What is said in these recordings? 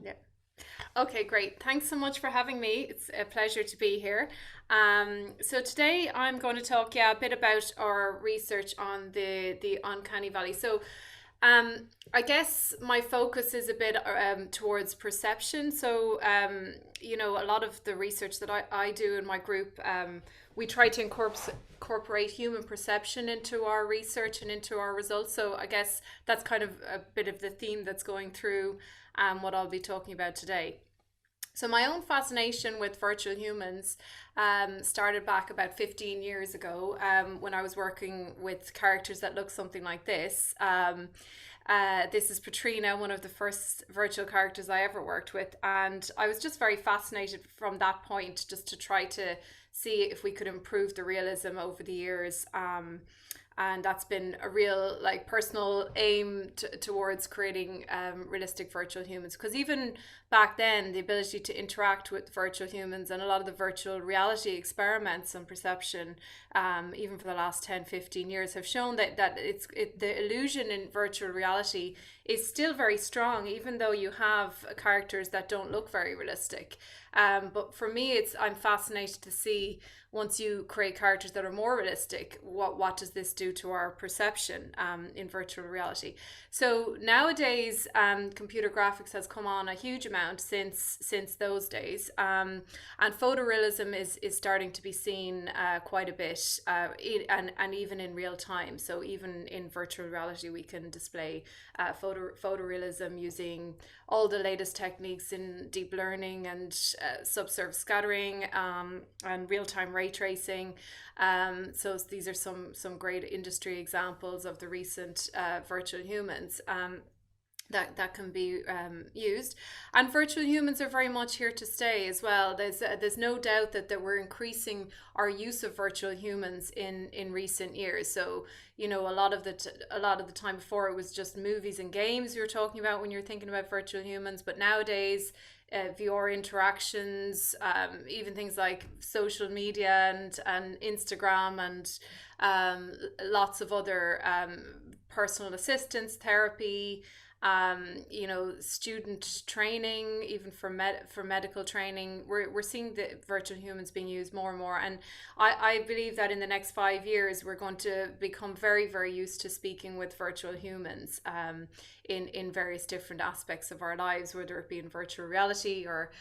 Yeah. Okay, great. Thanks so much for having me. It's a pleasure to be here. So today I'm going to talk, yeah, a bit about our research on the uncanny valley. I guess my focus is a bit towards perception. A lot of the research that I do in my group, we try to incorporate human perception into our research and into our results. So I guess that's kind of a bit of the theme that's going through what I'll be talking about today. So my own fascination with virtual humans started back about 15 years ago when I was working with characters that look something like this. This is Patrina, one of the first virtual characters I ever worked with, and I was just very fascinated from that point, just to try to see if we could improve the realism over the years. And that's been a real like personal aim towards creating realistic virtual humans, because even back then the ability to interact with virtual humans and a lot of the virtual reality experiments on perception, even for the last 10-15 years, have shown that the illusion in virtual reality is still very strong, even though you have characters that don't look very realistic. But for me, I'm fascinated to see, once you create characters that are more realistic, what does this do to our perception in virtual reality? So nowadays, computer graphics has come on a huge amount since those days, and photorealism is starting to be seen quite a bit, and even in real time. So even in virtual reality, we can display photorealism using all the latest techniques in deep learning and subsurface scattering, and real-time ray tracing. So these are some great industry examples of the recent virtual humans. That can be used, and virtual humans are very much here to stay as well. There's no doubt that we're increasing our use of virtual humans in recent years. So a lot of the time before, it was just movies and games you're talking about when you're thinking about virtual humans, but nowadays VR interactions, even things like social media and Instagram, and lots of other personal assistance, therapy, student training, even for medical training. We're seeing the virtual humans being used more and more, and I believe that in the next 5 years we're going to become very, very used to speaking with virtual humans in various different aspects of our lives, whether it be in virtual reality or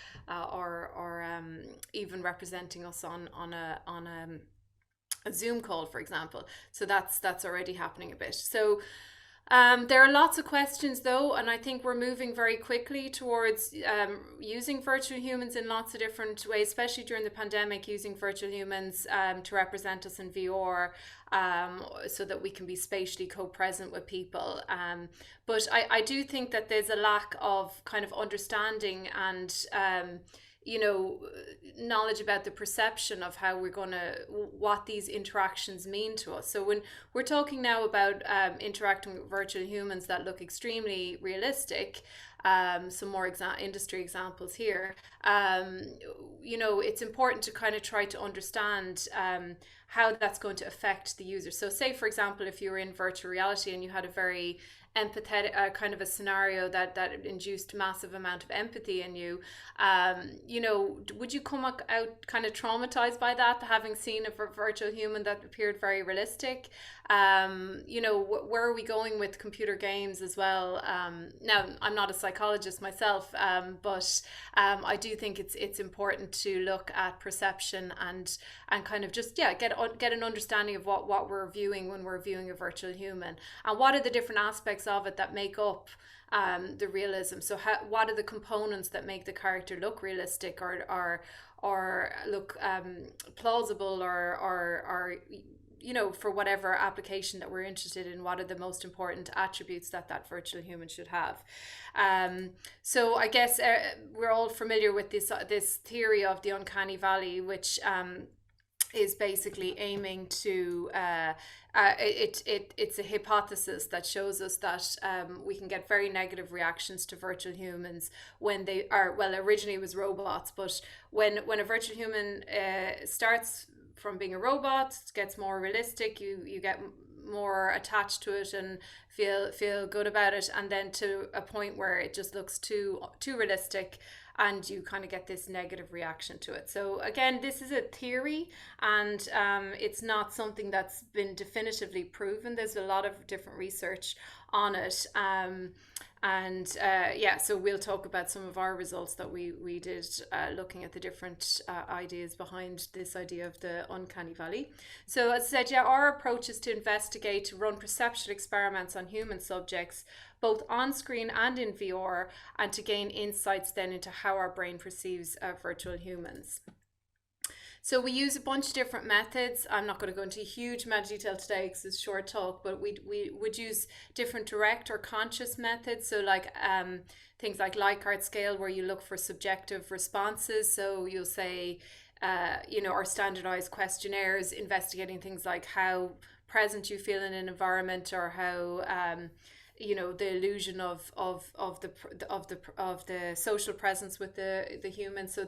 even representing us on a Zoom call, for example. So that's already happening a bit. So there are lots of questions though, and I think we're moving very quickly towards using virtual humans in lots of different ways, especially during the pandemic, using virtual humans to represent us in VR, so that we can be spatially co-present with people. But I do think that there's a lack of kind of understanding and knowledge about the perception of how we're going to, what these interactions mean to us. So when we're talking now about interacting with virtual humans that look extremely realistic, some more industry examples here, it's important to kind of try to understand how that's going to affect the user. So say, for example, if you were in virtual reality and you had a very empathetic kind of a scenario that induced massive amount of empathy in you, would you come out kind of traumatized by that, having seen a virtual human that appeared very realistic? Where are we going with computer games as well? Now, I'm not a psychologist myself, but I do think it's important to look at perception and kind of just get an understanding of what we're viewing when we're viewing a virtual human, and what are the different aspects of it that make up the realism. So what are the components that make the character look realistic or look plausible, or for whatever application that we're interested in, what are the most important attributes that virtual human should have? So I guess we're all familiar with this theory of the uncanny valley, which is basically aiming to it's a hypothesis that shows us that we can get very negative reactions to virtual humans when they are, well, originally it was robots, but when a virtual human starts from being a robot, gets more realistic, you get more attached to it, and feel good about it, and then to a point where it just looks too realistic, and you kind of get this negative reaction to it. So again, this is a theory, and it's not something that's been definitively proven. There's a lot of different research on it. And yeah, so we'll talk about some of our results that we did looking at the different ideas behind this idea of the uncanny valley. So as I said, yeah, our approach is to investigate, to run perceptual experiments on human subjects, both on screen and in VR, and to gain insights then into how our brain perceives virtual humans. So we use a bunch of different methods. I'm not going to go into a huge amount of detail today because it's a short talk, but we would use different direct or conscious methods. So like things like Likert scale, where you look for subjective responses. So you'll say, or standardized questionnaires investigating things like how present you feel in an environment, or how the illusion of the social presence with the human. So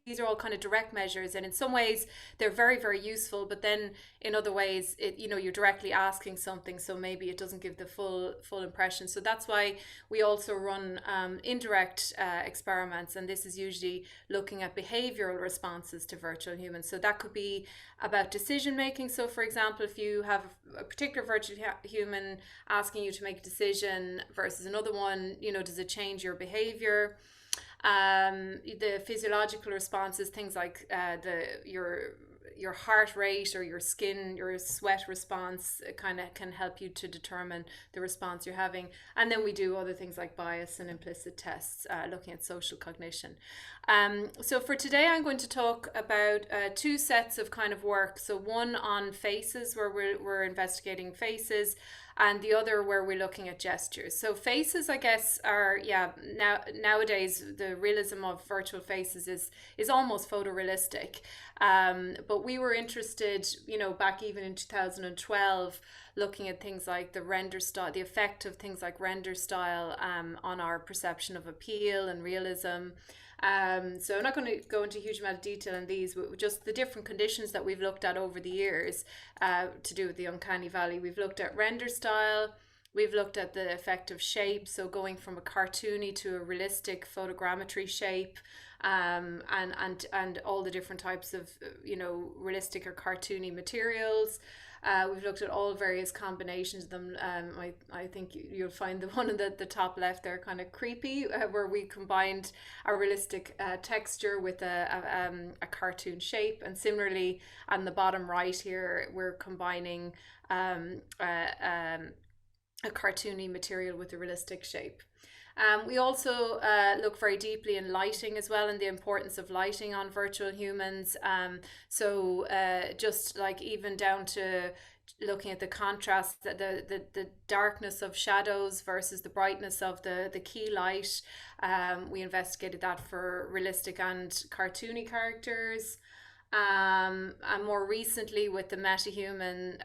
these are all kind of direct measures, and in some ways they're very, very useful, but then in other ways you're directly asking something, so maybe it doesn't give the full impression. So that's why we also run indirect experiments, and this is usually looking at behavioral responses to virtual humans. So that could be about decision making. So for example, if you have a particular virtual human asking you to make a decision versus another one, does it change your behavior? The physiological responses, things like your heart rate or your sweat response, kind of can help you to determine the response you're having. And then we do other things like bias and implicit tests, looking at social cognition. So for today, I'm going to talk about two sets of kind of work. So one on faces, where we're investigating faces, and the other where we're looking at gestures. So faces, I guess, are nowadays the realism of virtual faces is almost photorealistic. But we were interested, back even in 2012, looking at things like the render style, the effect of things like render style on our perception of appeal and realism. So I'm not going to go into a huge amount of detail on these, but just the different conditions that we've looked at over the years to do with the uncanny valley. We've looked at render style. We've looked at the effect of shape, so going from a cartoony to a realistic photogrammetry shape, and all the different types of realistic or cartoony materials. We've looked at all various combinations of them. I think you'll find the one in the top left there kind of creepy, where we combined a realistic texture with a cartoon shape. And similarly, on the bottom right here, we're combining a cartoony material with a realistic shape. We also look very deeply in lighting as well, and the importance of lighting on virtual humans. So just like even down to looking at the contrast, the darkness of shadows versus the brightness of the key light. We investigated that for realistic and cartoony characters. And more recently, with the MetaHuman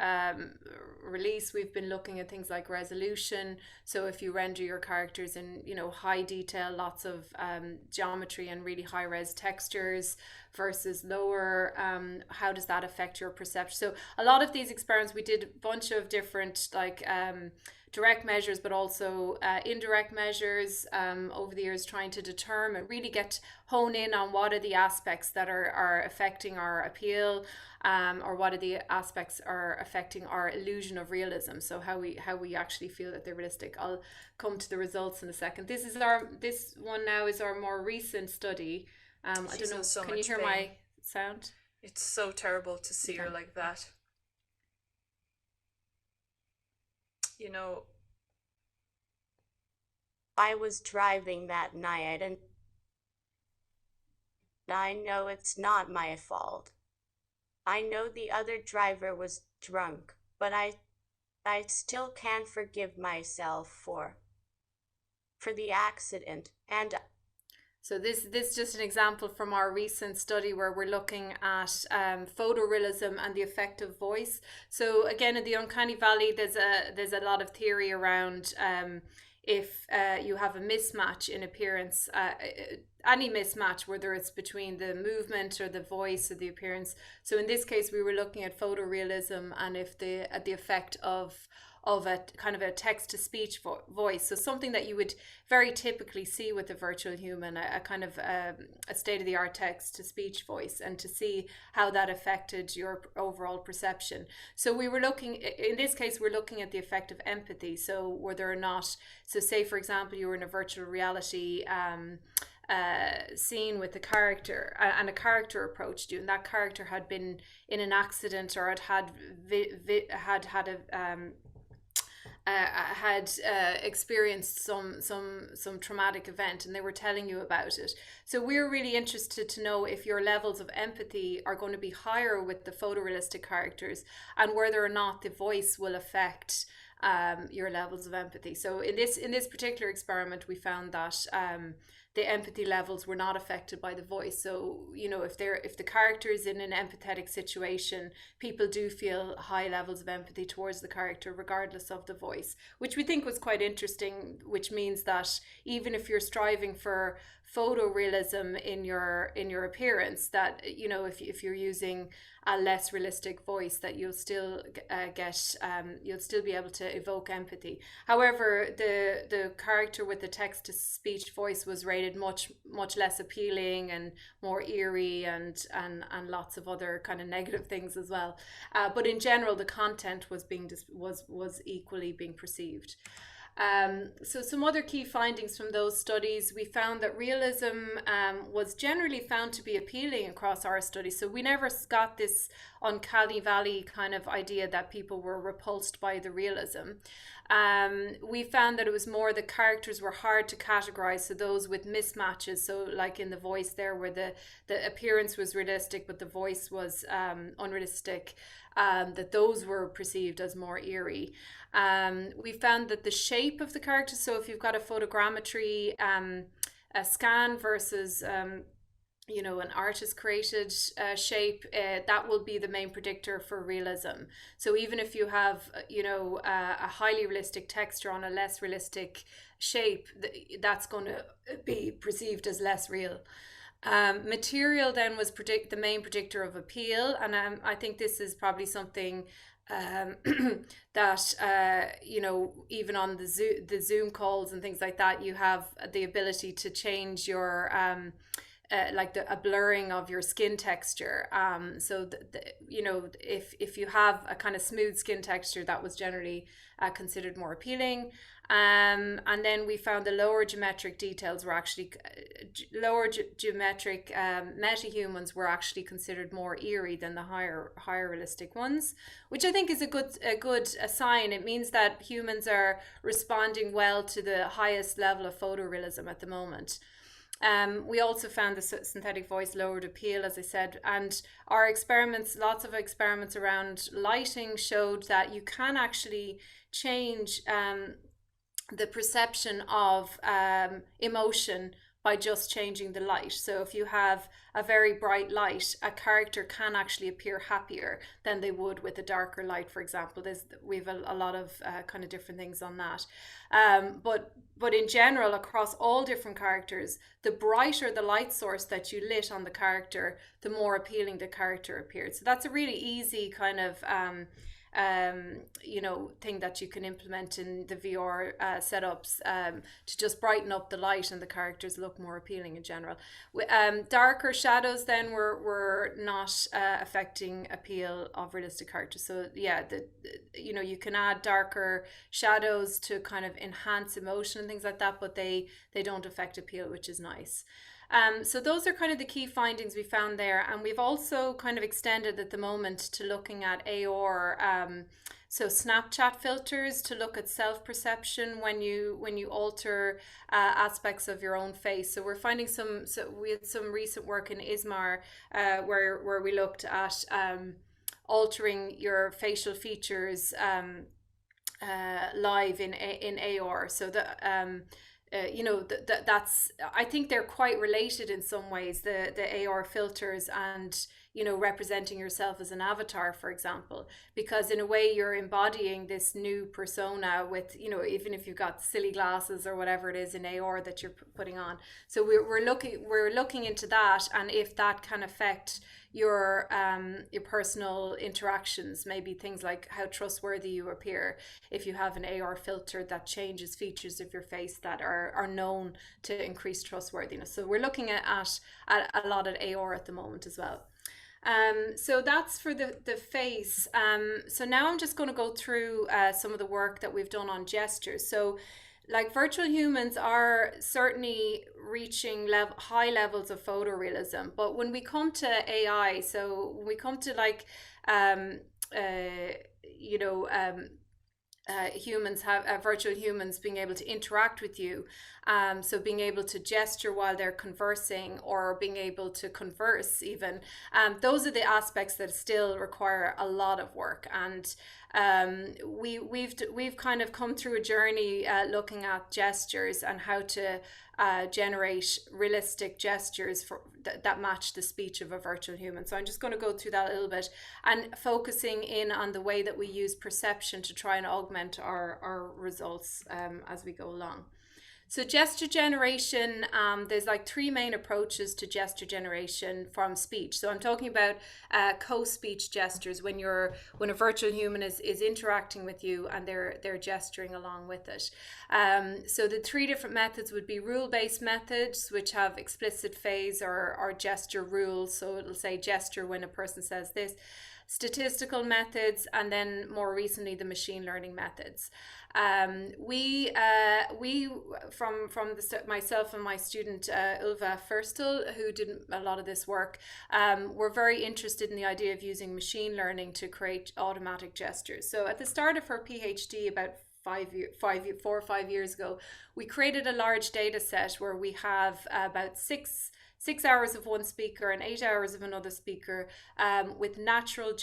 release, we've been looking at things like resolution. So if you render your characters in high detail, lots of geometry and really high res textures versus lower, how does that affect your perception? So a lot of these experiments, we did a bunch of different direct measures, but also indirect measures over the years, trying to really hone in on what are the aspects that are affecting our appeal, or what are the aspects are affecting our illusion of realism. So how we actually feel that they're realistic. I'll come to the results in a second. This one now is our more recent study. I don't know. So can you hear my sound? It's so terrible to see her like that. I was driving that night, and I know it's not my fault. I know the other driver was drunk, but I still can't forgive myself for the accident. And so this is just an example from our recent study where we're looking at photorealism and the effect of voice. So again, in the uncanny valley, there's a lot of theory around if you have a mismatch in appearance, any mismatch, whether it's between the movement or the voice or the appearance. So in this case, we were looking at photorealism and if the effect of of a kind of a text to speech voice. So something that you would very typically see with a virtual human, a kind of a state of the art text to speech voice, and to see how that affected your overall perception. So we were looking, in this case, we're looking at the effect of empathy. So whether or not, so say for example, you were in a virtual reality scene with a character, and a character approached you, and that character had been in an accident, or had experienced some traumatic event, and they were telling you about it. So we're really interested to know if your levels of empathy are going to be higher with the photorealistic characters, and whether or not the voice will affect your levels of empathy. So in this particular experiment, we found that the empathy levels were not affected by the voice. So, you know, if the character is in an empathetic situation, people do feel high levels of empathy towards the character regardless of the voice, which we think was quite interesting, which means that even if you're striving for photorealism in your appearance, that, you know, if you're using a less realistic voice, that you'll still you'll still be able to evoke empathy. However, the character with the text to speech voice was rated much less appealing and more eerie, and lots of other kind of negative things as well. But in general, the content was equally being perceived. So some other key findings from those studies, we found that realism was generally found to be appealing across our studies. So we never got this uncanny valley kind of idea that people were repulsed by the realism. We found that it was more the characters were hard to categorize, so those with mismatches, so like in the voice there, where the appearance was realistic but the voice was unrealistic, that those were perceived as more eerie. We found that the shape of the character, so if you've got a photogrammetry a scan versus you know, an artist created shape, that will be the main predictor for realism. So even if you have, you know, a highly realistic texture on a less realistic shape, that's going to be perceived as less real. Material then was the main predictor of appeal, and I think this is probably something um, that you know, even on the Zoom calls and things like that, you have the ability to change your like a blurring of your skin texture. So you know, if you have a kind of smooth skin texture, that was generally considered more appealing. And then we found the lower geometric details were actually geometric metahumans were actually considered more eerie than the higher realistic ones, which I think is a good sign. It means that humans are responding well to the highest level of photorealism at the moment. We also found the synthetic voice lowered appeal, as I said, and our experiments, lots of experiments around lighting, showed that you can actually change the perception of emotion by just changing the light. So if you have a very bright light, a character can actually appear happier than they would with a darker light, for example. We've a lot of kind of different things on that. But in general, across all different characters, the brighter the light source that you lit on the character, the more appealing the character appeared. So that's a really easy kind of you know, thing that you can implement in the VR setups, to just brighten up the light and the characters look more appealing in general. Darker shadows then were not affecting appeal of realistic characters. So yeah, you know, you can add darker shadows to kind of enhance emotion and things like that, but they don't affect appeal, which is nice. So those are kind of the key findings we found there, and we've also kind of extended at the moment to looking at AR, so Snapchat filters, to look at self-perception when you alter aspects of your own face. So we're finding we had some recent work in ISMAR where we looked at altering your facial features live in AR. So you know, that's, I think they're quite related in some ways, the AR filters and, representing yourself as an avatar, for example, because in a way you're embodying this new persona with, even if you've got silly glasses or whatever it is in AR that you're putting on. So we're looking into that, and if that can affect your personal interactions, maybe things like how trustworthy you appear if you have an AR filter that changes features of your face that are known to increase trustworthiness. So we're looking at a lot at AR at the moment as well. So that's for the face. So now I'm just going to go through some of the work that we've done on gestures. So like virtual humans are certainly reaching high levels of photorealism, but when we come to AI, so when we come to like you know humans have virtual humans being able to interact with you, so being able to gesture while they're conversing or being able to converse even, those are the aspects that still require a lot of work. And we've kind of come through a journey looking at gestures and how to generate realistic gestures that match the speech of a virtual human. So I'm just going to go through that a little bit and focusing in on the way that we use perception to try and augment our results as we go along. So gesture generation, there's like three main approaches to gesture generation from speech. So I'm talking about co-speech gestures when a virtual human is interacting with you and they're gesturing along with it. So the three different methods would be rule-based methods, which have explicit phase or gesture rules. So it'll say gesture when a person says this. Statistical methods, and then more recently the machine learning methods. Myself and my student Ulva Firstel, who did a lot of this work, were very interested in the idea of using machine learning to create automatic gestures. So at the start of her PhD, about 4 or 5 years ago, we created a large data set where we have about six hours of one speaker and 8 hours of another speaker, with natural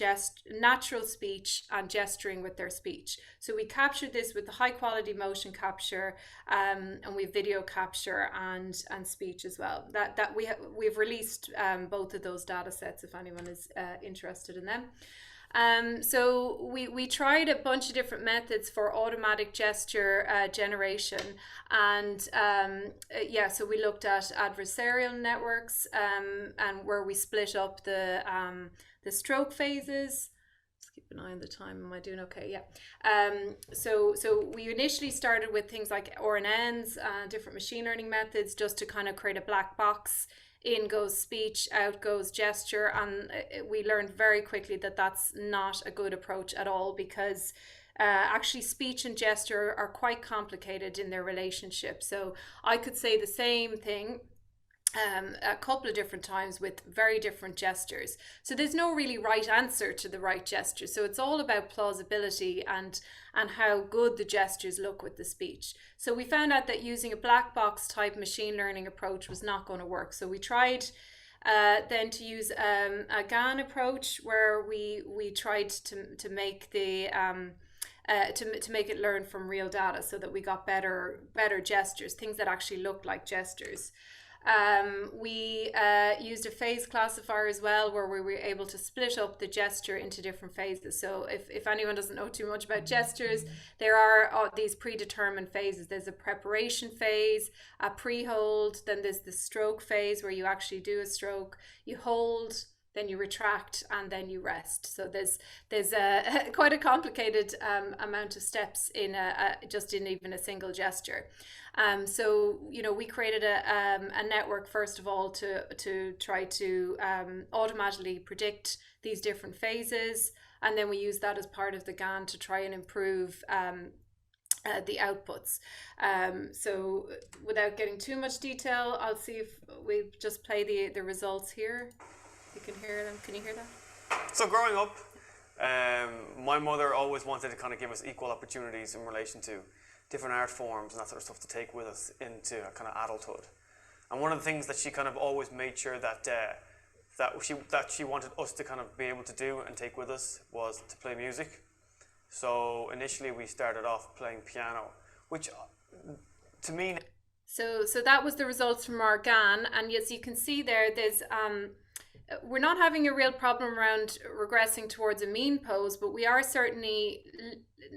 speech and gesturing with their speech. So we captured this with the high quality motion capture, and we video capture and speech as well. That we've released both of those data sets if anyone is interested in them. So we tried a bunch of different methods for automatic gesture generation, and so we looked at adversarial networks, and where we split up the stroke phases. Let's keep an eye on the time. Am I doing okay? Yeah. So we initially started with things like RNNs, different machine learning methods, just to kind of create a black box. In goes speech, out goes gesture, and we learned very quickly that that's not a good approach at all, because actually speech and gesture are quite complicated in their relationship. So I could say the same thing a couple of different times with very different gestures. So there's no really right answer to the right gesture. So it's all about plausibility and how good the gestures look with the speech. So we found out that using a black box type machine learning approach was not going to work. So we tried then to use a GAN approach, where we tried to make the to make it learn from real data, so that we got better gestures, things that actually looked like gestures. We used a phase classifier as well, where we were able to split up the gesture into different phases. So if anyone doesn't know too much about gestures, there are these predetermined phases. There's a preparation phase, a pre-hold, then there's the stroke phase where you actually do a stroke, you hold, then you retract, and then you rest. So there's a quite a complicated amount of steps in just in even a single gesture. So we created a network first of all to try to automatically predict these different phases, and then we use that as part of the GAN to try and improve the outputs. So without getting too much detail, I'll see if we just play the results here. You can hear them. Can you hear that? So growing up, my mother always wanted to kind of give us equal opportunities in relation to different art forms and that sort of stuff to take with us into kind of adulthood. And one of the things that she kind of always made sure that she wanted us to kind of be able to do and take with us was to play music. So initially we started off playing piano, which to me... So that was the results from our GAN, and as you can see there's we're not having a real problem around regressing towards a mean pose, but we are certainly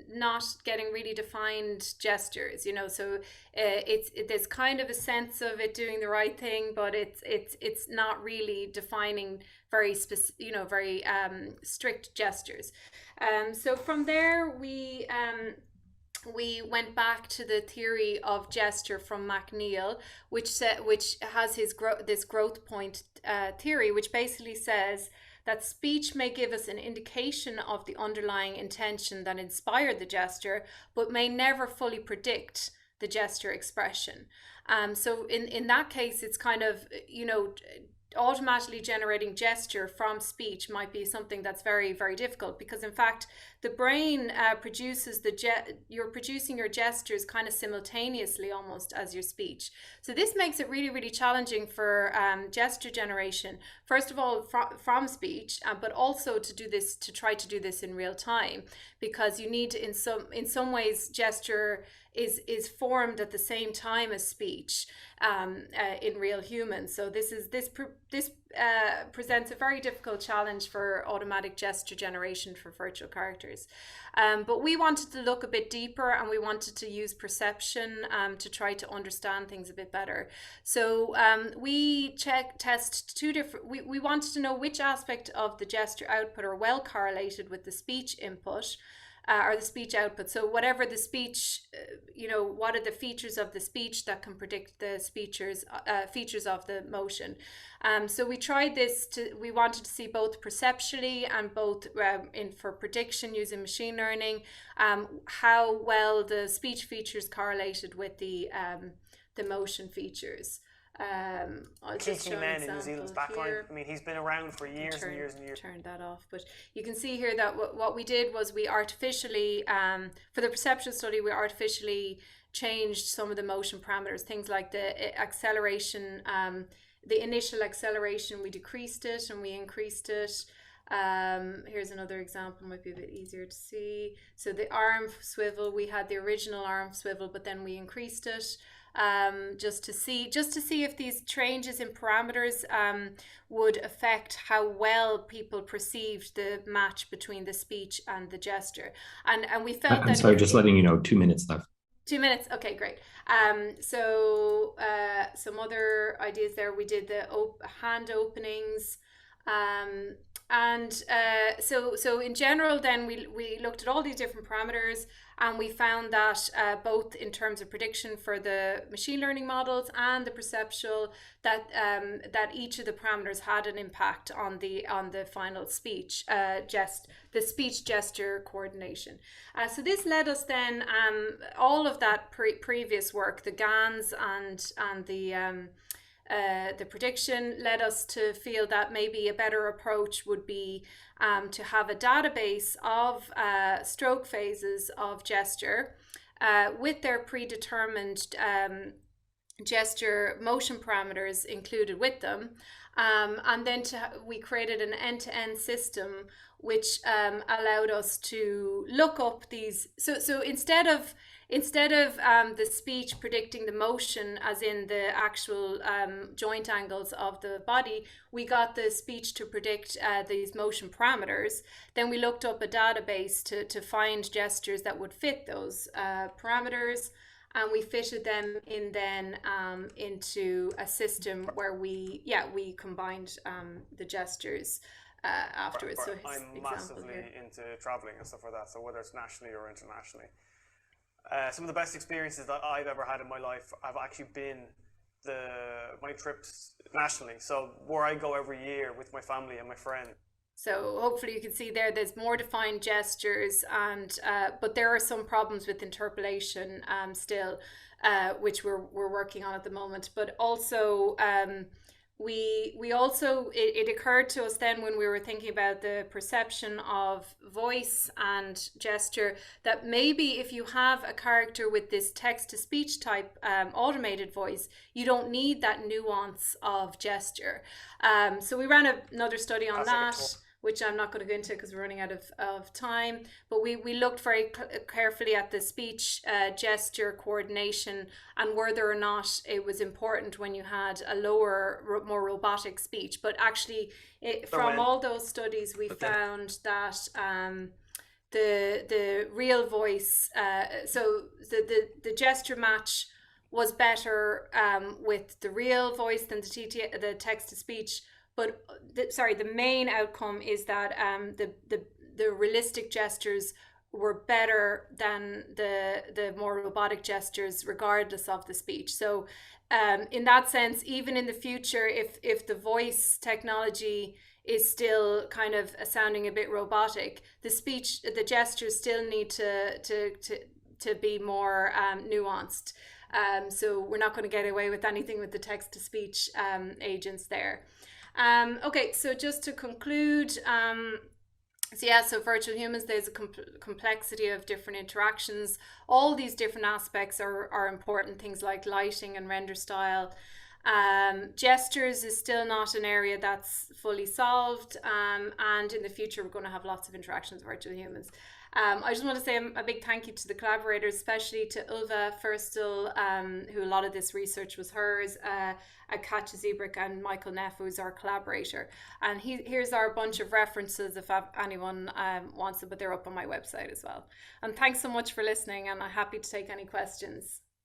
not getting really defined gestures, you know. So there's kind of a sense of it doing the right thing, but it's not really defining very very strict gestures. So from there we went back to the theory of gesture from McNeil, which has this growth point theory, which basically says that speech may give us an indication of the underlying intention that inspired the gesture, but may never fully predict the gesture expression. So in that case, it's kind of, you know, automatically generating gesture from speech might be something that's very, very difficult, because in fact the brain produces you're producing your gestures kind of simultaneously almost as your speech. So this makes it really, really challenging for gesture generation, first of all from speech, but also to try to do this in real time, because you need in some ways gesture is formed at the same time as speech in real humans. So this presents a very difficult challenge for automatic gesture generation for virtual characters. But we wanted to look a bit deeper, and we wanted to use perception to try to understand things a bit better. So we we wanted to know which aspect of the gesture output are well correlated with the speech input, or the speech output. So whatever the speech, what are the features of the speech that can predict the features of the motion. So we tried this we wanted to see both perceptually and both for prediction using machine learning, how well the speech features correlated with the motion features. I'll just show man in New Zealand's backline. Here. I mean, he's been around for years and years and years. Turn that off, but you can see here that what we did was we artificially, for the perceptual study, we artificially changed some of the motion parameters, things like the acceleration, the initial acceleration, we decreased it and we increased it. Here's another example, might be a bit easier to see. So the arm swivel, we had the original arm swivel, but then we increased it. Just to see if these changes in parameters would affect how well people perceived the match between the speech and the gesture. And we felt I'm sorry, just letting you know, 2 minutes left. 2 minutes, okay, great. So some other ideas there. We did the hand openings. So in general, then we looked at all these different parameters, and we found that both in terms of prediction for the machine learning models and the perceptual, that each of the parameters had an impact on the final speech the speech gesture coordination. So this led us then all of that previous work, the GANs and the prediction, led us to feel that maybe a better approach would be to have a database of stroke phases of gesture with their predetermined gesture motion parameters included with them, and then we created an end-to-end system which allowed us to look up these. So instead of the speech predicting the motion, as in the actual joint angles of the body, we got the speech to predict these motion parameters. Then we looked up a database to find gestures that would fit those parameters, and we fitted them in then into a system where we combined the gestures afterwards. So I'm massively into traveling and stuff like that, so whether it's nationally or internationally. Some of the best experiences that I've ever had in my life have actually been my trips nationally. So where I go every year with my family and my friends. So hopefully you can see there's more defined gestures, and but there are some problems with interpolation still, which we're working on at the moment. But also we also, it occurred to us then when we were thinking about the perception of voice and gesture, that maybe if you have a character with this text-to-speech type automated voice, you don't need that nuance of gesture. So we ran another study on that. which I'm not going to go into because we're running out of time. But we looked very carefully at the speech, gesture coordination, and whether or not it was important when you had a lower, more robotic speech. But actually, from all those studies, we found that the real voice, so the gesture match was better with the real voice than the text to speech. But the main outcome is that the realistic gestures were better than the more robotic gestures, regardless of the speech. So in that sense, even in the future, if the voice technology is still kind of sounding a bit robotic, the gestures still need to be more nuanced. So we're not going to get away with anything with the text to speech agents there. Okay, so just to conclude, so virtual humans, there's a complexity of different interactions. All these different aspects are important, things like lighting and render style. Gestures is still not an area that's fully solved, and in the future we're going to have lots of interactions with virtual humans. I just want to say a big thank you to the collaborators, especially to Ulva Firstel, who a lot of this research was hers, Katja Ziebrick and Michael Neff, who's our collaborator. And here's our bunch of references if anyone wants them, but they're up on my website as well. And thanks so much for listening, and I'm happy to take any questions.